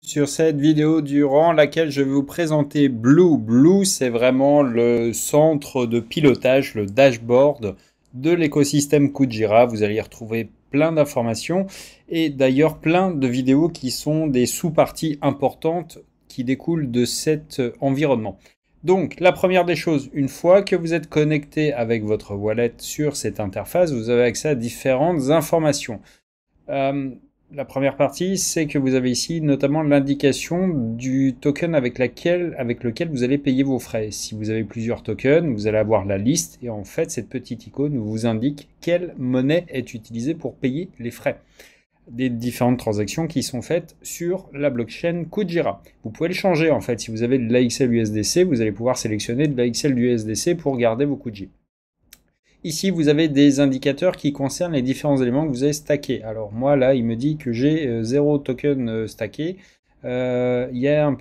Sur cette vidéo durant laquelle je vais vous présenter Blue. Blue, c'est vraiment le centre de pilotage, le dashboard de l'écosystème Kujira. Vous allez y retrouver plein d'informations et d'ailleurs plein de vidéos qui sont des sous-parties importantes qui découlent de cet environnement. Donc, la première des choses, une fois que vous êtes connecté avec votre wallet sur cette interface, vous avez accès à différentes informations. La première partie, c'est que vous avez ici notamment l'indication du token avec lequel vous allez payer vos frais. Si vous avez plusieurs tokens, vous allez avoir la liste et en fait, cette petite icône vous indique quelle monnaie est utilisée pour payer les frais des différentes transactions qui sont faites sur la blockchain Kujira. Vous pouvez le changer en fait. Si vous avez de l'AXL USDC, vous allez pouvoir sélectionner de l'AXL USDC pour garder vos Kuji. Ici, vous avez des indicateurs qui concernent les différents éléments que vous avez stackés. Alors moi, là, il me dit que j'ai 0 token stacké. Il y a une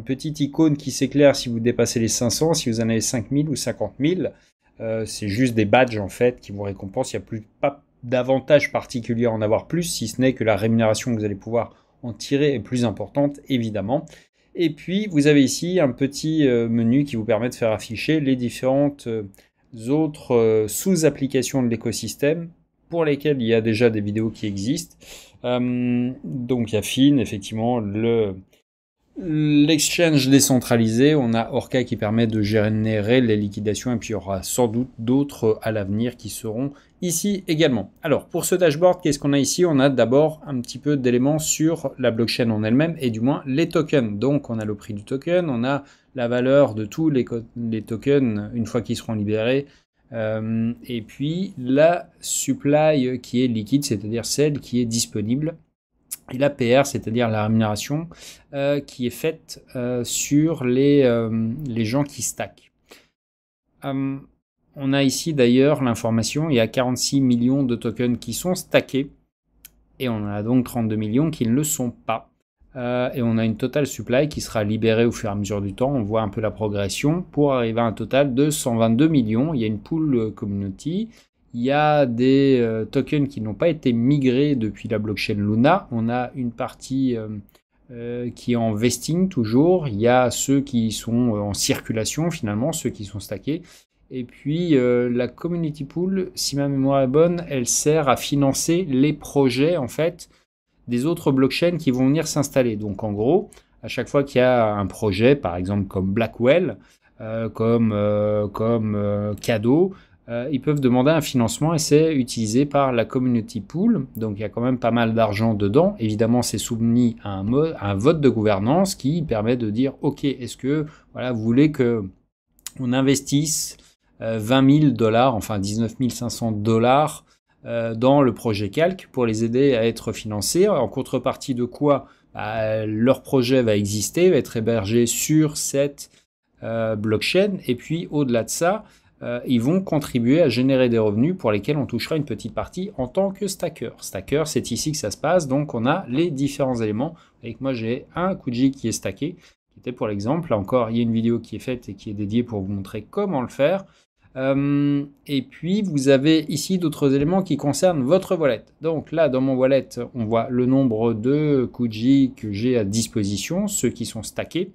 petite icône qui s'éclaire si vous dépassez les 500, si vous en avez 5000 ou 50 000. C'est juste des badges, en fait, qui vous récompensent. Il n'y a pas d'avantage particulier à en avoir plus, si ce n'est que la rémunération que vous allez pouvoir en tirer est plus importante, évidemment. Et puis, vous avez ici un petit menu qui vous permet de faire afficher les différentes autres sous-applications de l'écosystème pour lesquelles il y a déjà des vidéos qui existent. Donc, il y a Fin, effectivement, l'exchange décentralisé. On a Orca qui permet de générer les liquidations et puis il y aura sans doute d'autres à l'avenir qui seront ici également. Alors pour ce dashboard, qu'est-ce qu'on a ici? On a d'abord un petit peu d'éléments sur la blockchain en elle-même et du moins les tokens. Donc on a le prix du token, on a la valeur de tous les tokens une fois qu'ils seront libérés. Et puis la supply qui est liquide, c'est-à-dire celle qui est disponible. Et la PR, c'est-à-dire la rémunération qui est faite sur les gens qui stackent. On a ici d'ailleurs l'information, il y a 46 millions de tokens qui sont stackés et on en a donc 32 millions qui ne le sont pas. Et on a une total supply qui sera libérée au fur et à mesure du temps. On voit un peu la progression pour arriver à un total de 122 millions. Il y a une pool community. Il y a des tokens qui n'ont pas été migrés depuis la blockchain Luna. On a une partie qui est en vesting toujours. Il y a ceux qui sont en circulation finalement, ceux qui sont stackés. Et puis la community pool, si ma mémoire est bonne, elle sert à financer les projets en fait des autres blockchains qui vont venir s'installer. Donc en gros, à chaque fois qu'il y a un projet, par exemple comme Blackwell, comme Cadeau, ils peuvent demander un financement et c'est utilisé par la community pool. Donc il y a quand même pas mal d'argent dedans. Évidemment, c'est soumis à un vote de gouvernance qui permet de dire ok, est-ce que voilà, vous voulez que on investisse 20 000 $, enfin 19 500 $ dans le projet Calc pour les aider à être financés. En contrepartie de quoi leur projet va exister, va être hébergé sur cette blockchain. Et puis au-delà de ça, ils vont contribuer à générer des revenus pour lesquels on touchera une petite partie en tant que stacker. Stacker, c'est ici que ça se passe. Donc on a les différents éléments. Avec moi, j'ai un Kuji qui est stacké, qui était pour l'exemple. Là encore, il y a une vidéo qui est faite et qui est dédiée pour vous montrer comment le faire. Et puis vous avez ici d'autres éléments qui concernent votre wallet. Donc là dans mon wallet on voit le nombre de Kuji que j'ai à disposition, ceux qui sont stackés.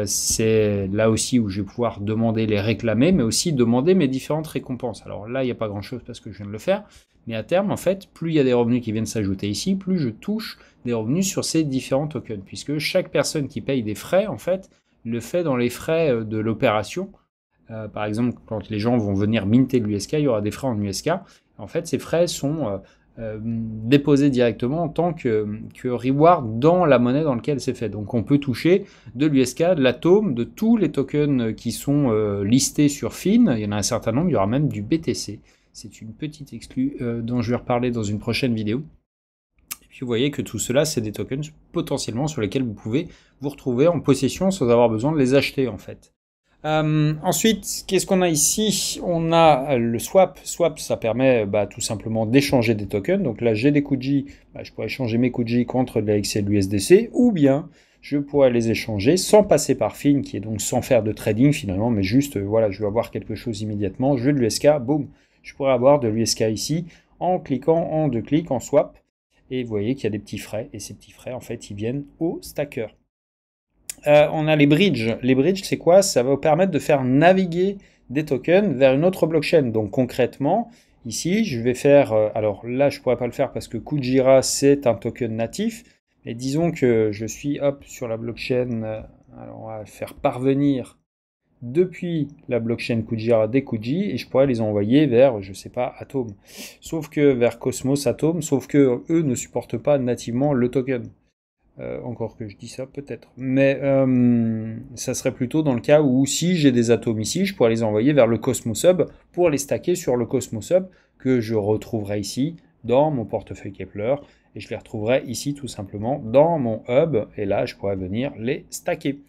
C'est là aussi où je vais pouvoir demander les réclamer, mais aussi demander mes différentes récompenses. Alors là il n'y a pas grand chose parce que je viens de le faire, mais à terme en fait plus il y a des revenus qui viennent s'ajouter ici, plus je touche des revenus sur ces différents tokens, puisque chaque personne qui paye des frais en fait le fait dans les frais de l'opération. Par exemple, quand les gens vont venir minter de l'USK, il y aura des frais en USK. En fait, ces frais sont déposés directement en tant que reward dans la monnaie dans laquelle c'est fait. Donc on peut toucher de l'USK, de l'Atom, de tous les tokens qui sont listés sur Fin. Il y en a un certain nombre, il y aura même du BTC. C'est une petite exclue dont je vais reparler dans une prochaine vidéo. Et puis vous voyez que tout cela, c'est des tokens potentiellement sur lesquels vous pouvez vous retrouver en possession sans avoir besoin de les acheter en fait. Ensuite, qu'est-ce qu'on a ici? On a le swap. Swap, ça permet tout simplement d'échanger des tokens. Donc là, j'ai des Kuji, je pourrais échanger mes Kuji contre de la XL USDC, ou bien je pourrais les échanger sans passer par Fin, qui est donc sans faire de trading finalement, mais juste, voilà, je veux avoir quelque chose immédiatement, je veux de l'USK, boum, je pourrais avoir de l'USK ici, en cliquant en deux clics, en swap. Et vous voyez qu'il y a des petits frais, et ces petits frais, en fait, ils viennent au stacker. On a les bridges. Les bridges, c'est quoi? Ça va vous permettre de faire naviguer des tokens vers une autre blockchain. Donc concrètement, ici, je vais faire... alors là, je ne pourrais pas le faire parce que Kujira, c'est un token natif. Mais disons que je suis sur la blockchain. Alors on va faire parvenir depuis la blockchain Kujira des Kuji et je pourrais les envoyer vers, je sais pas, Atom. Sauf que vers Cosmos Atom, sauf que eux ne supportent pas nativement le token. Encore que je dis ça peut-être. Mais ça serait plutôt dans le cas où si j'ai des atomes ici, je pourrais les envoyer vers le Cosmos Hub pour les stacker sur le Cosmos Hub que je retrouverai ici dans mon portefeuille Kepler et je les retrouverai ici tout simplement dans mon hub et là je pourrais venir les stacker.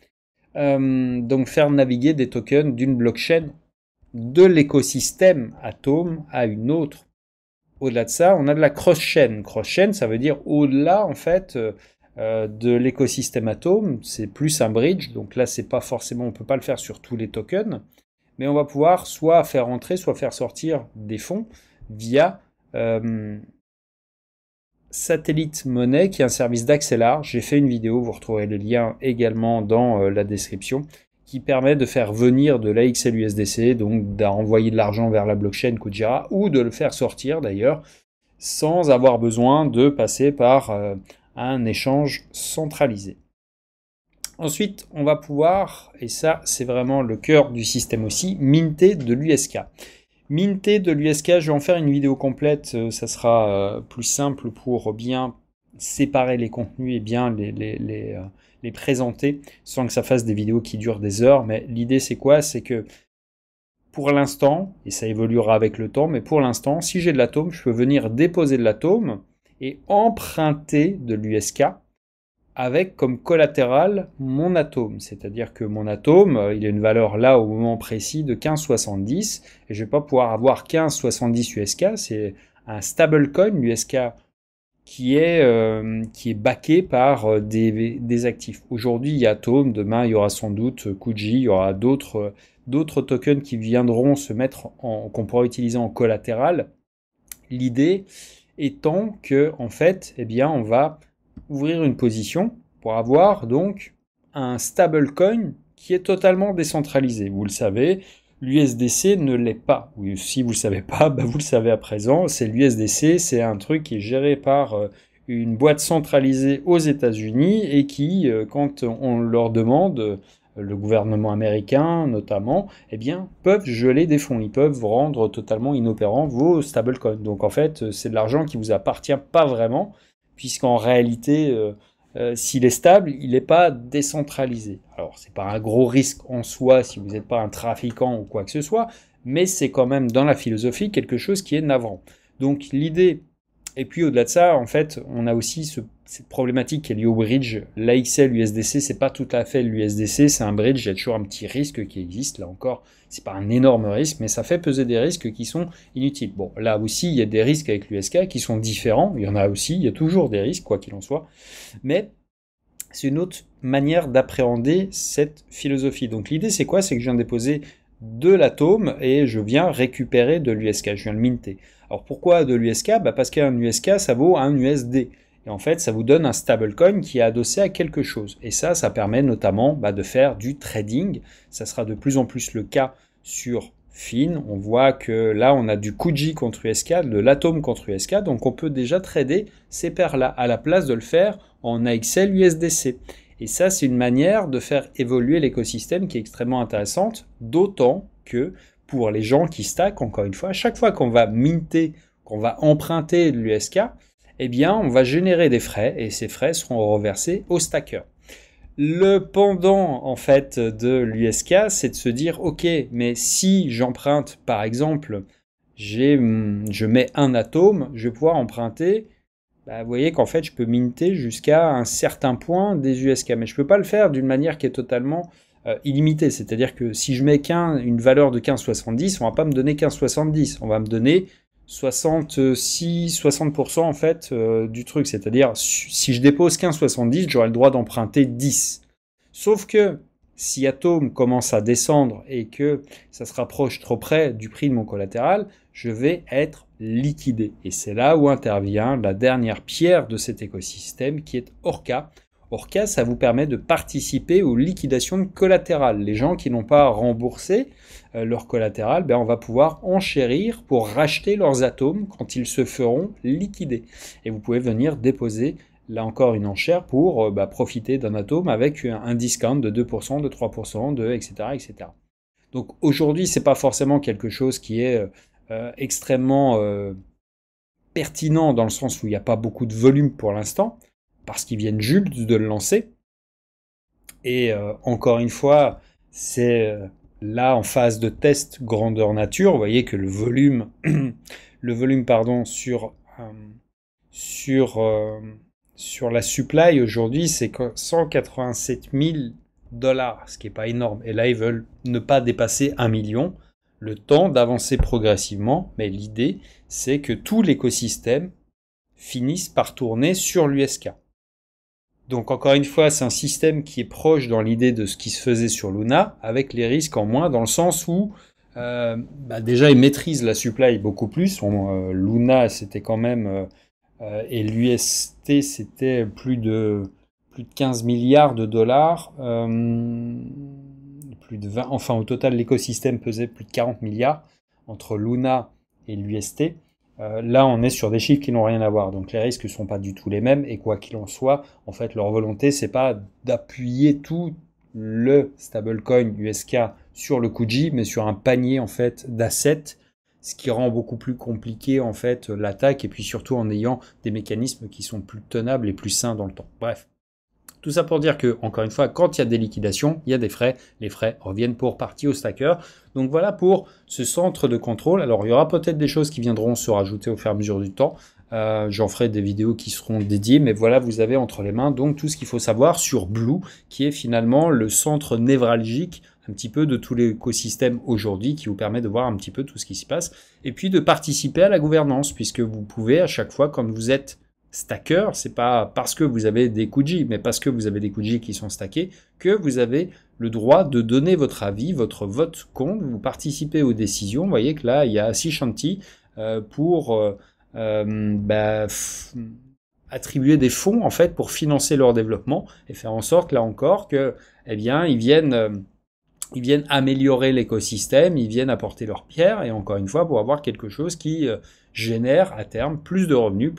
Donc faire naviguer des tokens d'une blockchain de l'écosystème Atom à une autre. Au-delà de ça, on a de la cross-chain. Cross-chain, ça veut dire au-delà en fait de l'écosystème Atom, c'est plus un bridge. Donc là, c'est pas forcément, on peut pas le faire sur tous les tokens, mais on va pouvoir soit faire entrer, soit faire sortir des fonds via Satellite Money, qui est un service d'Axelar. J'ai fait une vidéo, vous retrouverez le lien également dans la description, qui permet de faire venir de l'AXL USDC, donc d'envoyer de l'argent vers la blockchain Kujira, ou de le faire sortir d'ailleurs, sans avoir besoin de passer par un échange centralisé. Ensuite, on va pouvoir, et ça c'est vraiment le cœur du système aussi, minter de l'USK. Minter de l'USK, je vais en faire une vidéo complète, ça sera plus simple pour bien séparer les contenus et bien les présenter sans que ça fasse des vidéos qui durent des heures. Mais l'idée c'est quoi? C'est que pour l'instant, et ça évoluera avec le temps, mais pour l'instant, si j'ai de l'atome, je peux venir déposer de l'atome et emprunter de l'USK avec comme collatéral mon atome. C'est-à-dire que mon atome, il a une valeur là au moment précis de 15,70 et je ne vais pas pouvoir avoir 15,70 USK, c'est un stablecoin, l'USK, qui est backé par des actifs. Aujourd'hui, il y a Atom, demain, il y aura sans doute Kuji, il y aura d'autres tokens qui viendront se mettre qu'on pourra utiliser en collatéral. L'idée étant que, en fait, eh bien, on va ouvrir une position pour avoir donc un stablecoin qui est totalement décentralisé. Vous le savez, l'USDC ne l'est pas. Ou si vous ne le savez pas, vous le savez à présent. C'est l'USDC, c'est un truc qui est géré par une boîte centralisée aux États-Unis et qui, quand on leur demande, le gouvernement américain notamment, eh bien, peuvent geler des fonds. Ils peuvent rendre totalement inopérants vos stablecoins. Donc en fait, c'est de l'argent qui vous appartient pas vraiment, puisqu'en réalité, s'il est stable, il n'est pas décentralisé. Alors, c'est pas un gros risque en soi si vous n'êtes pas un trafiquant ou quoi que ce soit, mais c'est quand même dans la philosophie quelque chose qui est navrant. Donc l'idée, et puis au-delà de ça, en fait, on a aussi cette problématique qui est liée au bridge. L'AXL USDC, c'est pas tout à fait l'USDC, c'est un bridge, il y a toujours un petit risque qui existe, là encore, c'est pas un énorme risque, mais ça fait peser des risques qui sont inutiles. Bon, là aussi, il y a des risques avec l'USK qui sont différents, il y en a aussi, il y a toujours des risques, quoi qu'il en soit, mais c'est une autre manière d'appréhender cette philosophie. Donc l'idée, c'est quoi? C'est que je viens déposer de l'atome et je viens récupérer de l'USK, je viens le minter. Alors pourquoi de l'USK? Parce qu'un USK, ça vaut un USD. Et en fait, ça vous donne un stablecoin qui est adossé à quelque chose. Et ça permet notamment de faire du trading. Ça sera de plus en plus le cas sur FIN. On voit que là, on a du Kuji contre USK, de l'atome contre USK. Donc on peut déjà trader ces paires-là à la place de le faire en AXL USDC. Et ça, c'est une manière de faire évoluer l'écosystème qui est extrêmement intéressante, d'autant que pour les gens qui stackent, encore une fois, à chaque fois qu'on va minter, qu'on va emprunter de l'USK, eh bien, on va générer des frais et ces frais seront reversés au stacker. Le pendant, en fait, de l'USK, c'est de se dire, ok, mais si j'emprunte, par exemple, je mets un atome, je vais pouvoir emprunter, vous voyez qu'en fait, je peux minter jusqu'à un certain point des USK, mais je ne peux pas le faire d'une manière qui est totalement illimitée. C'est-à-dire que si je mets une valeur de 15,70, on ne va pas me donner 15,70, on va me donner 60% en fait du truc. C'est-à-dire, si je dépose 15,70, j'aurai le droit d'emprunter 10. Sauf que si Atom commence à descendre et que ça se rapproche trop près du prix de mon collatéral, je vais être liquider. Et c'est là où intervient la dernière pierre de cet écosystème qui est Orca. Orca, ça vous permet de participer aux liquidations de collatéral. Les gens qui n'ont pas remboursé leur collatéral, on va pouvoir enchérir pour racheter leurs atomes quand ils se feront liquider. Et vous pouvez venir déposer là encore une enchère pour profiter d'un atome avec un discount de 2%, de 3%, etc., etc. Donc aujourd'hui, c'est pas forcément quelque chose qui est extrêmement pertinent dans le sens où il n'y a pas beaucoup de volume pour l'instant, parce qu'ils viennent juste de le lancer. Et encore une fois, c'est là en phase de test grandeur nature. Vous voyez que le volume, sur la supply aujourd'hui, c'est 187 000 $, ce qui n'est pas énorme. Et là, ils veulent ne pas dépasser 1 million. Le temps d'avancer progressivement, mais l'idée, c'est que tout l'écosystème finisse par tourner sur l'USK. Donc encore une fois, c'est un système qui est proche dans l'idée de ce qui se faisait sur Luna, avec les risques en moins, dans le sens où déjà ils maîtrisent la supply beaucoup plus. Luna, c'était quand même et l'UST, c'était plus de 15 milliards de dollars. Plus de 20, enfin au total l'écosystème pesait plus de 40 milliards entre Luna et l'UST. Là on est sur des chiffres qui n'ont rien à voir, donc les risques ne sont pas du tout les mêmes, et quoi qu'il en soit, en fait leur volonté c'est pas d'appuyer tout le stablecoin USK sur le Kuji, mais sur un panier en fait d'assets, ce qui rend beaucoup plus compliqué en fait l'attaque, et puis surtout en ayant des mécanismes qui sont plus tenables et plus sains dans le temps. Bref. Tout ça pour dire que, encore une fois, quand il y a des liquidations, il y a des frais. Les frais reviennent pour partie aux stackers. Donc voilà pour ce centre de contrôle. Alors il y aura peut-être des choses qui viendront se rajouter au fur et à mesure du temps. J'en ferai des vidéos qui seront dédiées, mais voilà, vous avez entre les mains donc tout ce qu'il faut savoir sur Blue, qui est finalement le centre névralgique un petit peu de tout l'écosystème aujourd'hui, qui vous permet de voir un petit peu tout ce qui s'y passe, et puis de participer à la gouvernance, puisque vous pouvez à chaque fois, quand vous êtes stacker, c'est pas parce que vous avez des Kuji, mais parce que vous avez des Kuji qui sont stackés, que vous avez le droit de donner votre avis, votre vote compte, vous participez aux décisions. Vous voyez que là, il y a Sea Shanty pour attribuer des fonds en fait pour financer leur développement et faire en sorte là encore que, ils viennent améliorer l'écosystème, ils viennent apporter leur pierre, et encore une fois pour avoir quelque chose qui génère à terme plus de revenus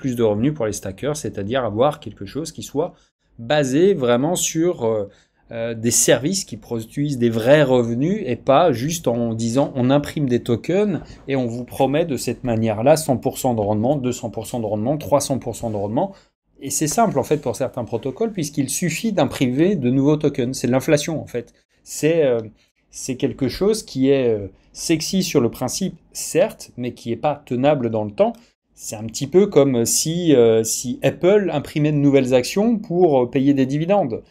pour les stackers, c'est-à-dire avoir quelque chose qui soit basé vraiment sur des services qui produisent des vrais revenus, et pas juste en disant on imprime des tokens et on vous promet de cette manière-là 100% de rendement, 200% de rendement, 300% de rendement. Et c'est simple en fait pour certains protocoles, puisqu'il suffit d'imprimer de nouveaux tokens. C'est de l'inflation en fait. C'est quelque chose qui est sexy sur le principe, certes, mais qui n'est pas tenable dans le temps. C'est un petit peu comme si Apple imprimait de nouvelles actions pour payer des dividendes.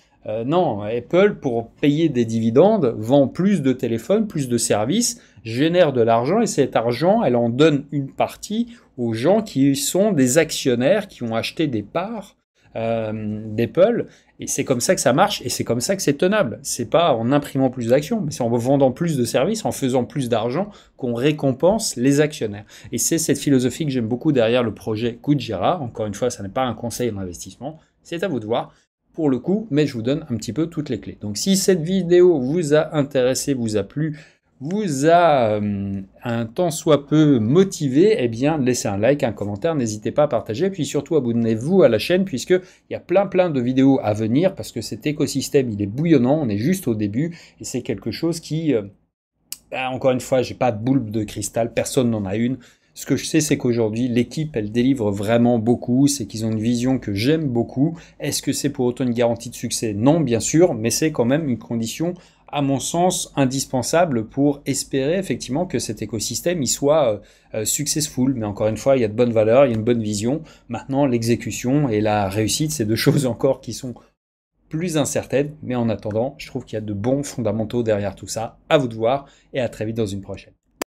Non, Apple, pour payer des dividendes, vend plus de téléphones, plus de services, génère de l'argent, et cet argent, elle en donne une partie aux gens qui sont des actionnaires, qui ont acheté des parts d'Apple, et c'est comme ça que ça marche, et c'est comme ça que c'est tenable. C'est pas en imprimant plus d'actions, mais c'est en vendant plus de services, en faisant plus d'argent, qu'on récompense les actionnaires. Et c'est cette philosophie que j'aime beaucoup derrière le projet Kujira. Encore une fois, ça n'est pas un conseil d'investissement, c'est à vous de voir pour le coup, mais je vous donne un petit peu toutes les clés. Donc si cette vidéo vous a intéressé, vous a plu, vous a un tant soit peu motivé, eh bien laissez un like, un commentaire, n'hésitez pas à partager, puis surtout abonnez-vous à la chaîne, puisqu'il y a plein de vidéos à venir, parce que cet écosystème il est bouillonnant, on est juste au début, et c'est quelque chose qui, encore une fois, j'ai pas de boule de cristal, personne n'en a une. Ce que je sais, c'est qu'aujourd'hui, l'équipe, elle délivre vraiment beaucoup, c'est qu'ils ont une vision que j'aime beaucoup. Est-ce que c'est pour autant une garantie de succès? Non, bien sûr, mais c'est quand même une condition, à mon sens, indispensable pour espérer effectivement que cet écosystème il soit successful. Mais encore une fois, il y a de bonnes valeurs, il y a une bonne vision. Maintenant, l'exécution et la réussite, c'est deux choses encore qui sont plus incertaines. Mais en attendant, je trouve qu'il y a de bons fondamentaux derrière tout ça. À vous de voir, et à très vite dans une prochaine.